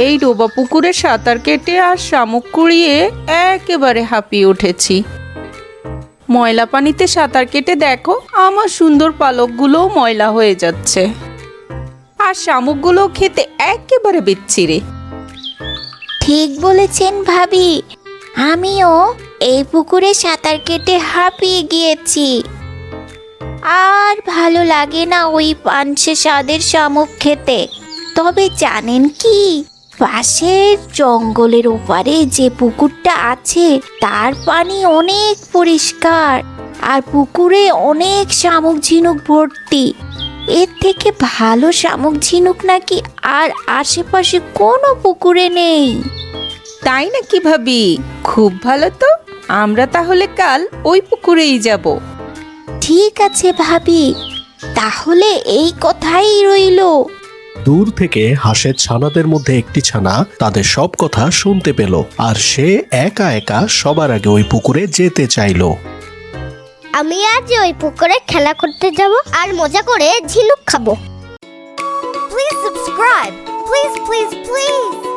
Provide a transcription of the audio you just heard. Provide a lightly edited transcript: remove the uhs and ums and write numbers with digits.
এই ডোবা পুকুরে সাঁতার কেটে আর শামুক কুড়িয়ে একেবারে হাঁপিয়ে উঠেছি। ময়লা পানিতে সাঁতার কেটে দেখো আমার সুন্দর পালকগুলোও ময়লা হয়ে যাচ্ছে, আর শামুকগুলো খেতে একেবারে বিচ্ছিরি। ঠিক বলেছেন ভাবি, আমিও এই পুকুরে সাঁতার কেটে হাঁপিয়ে গিয়েছি। আর ভালো লাগে না ওই পানসে স্বাদের শামুক খেতে। তবে জানেন কি, পাশের জঙ্গলের ওপারে যে পুকুরটা আছে তার পানি অনেক পরিষ্কার, আর পুকুরে অনেক শামুক ঝিনুক ভর্তি। এর থেকে ভালো শামুক ঝিনুক নাকি আর আশেপাশে কোনো পুকুরে নেই। তাই নাকি ভাবি? খুব ভালো তো, আমরা তাহলে কাল ওই পুকুরেই যাব। ঠিক আছে ভাবি, তাহলে এই কথাই রইলো। দূর থেকে হাঁসের ছানাদের মধ্যে একটি ছানা তাদের সব কথা শুনতে পেল, আর সে একা একা সবার আগে ওই পুকুরে যেতে চাইল। আমি আজ ওই পুকুরে খেলা করতে যাব আর মজা করে ঝিনুক খাবো। Please subscribe, please please please.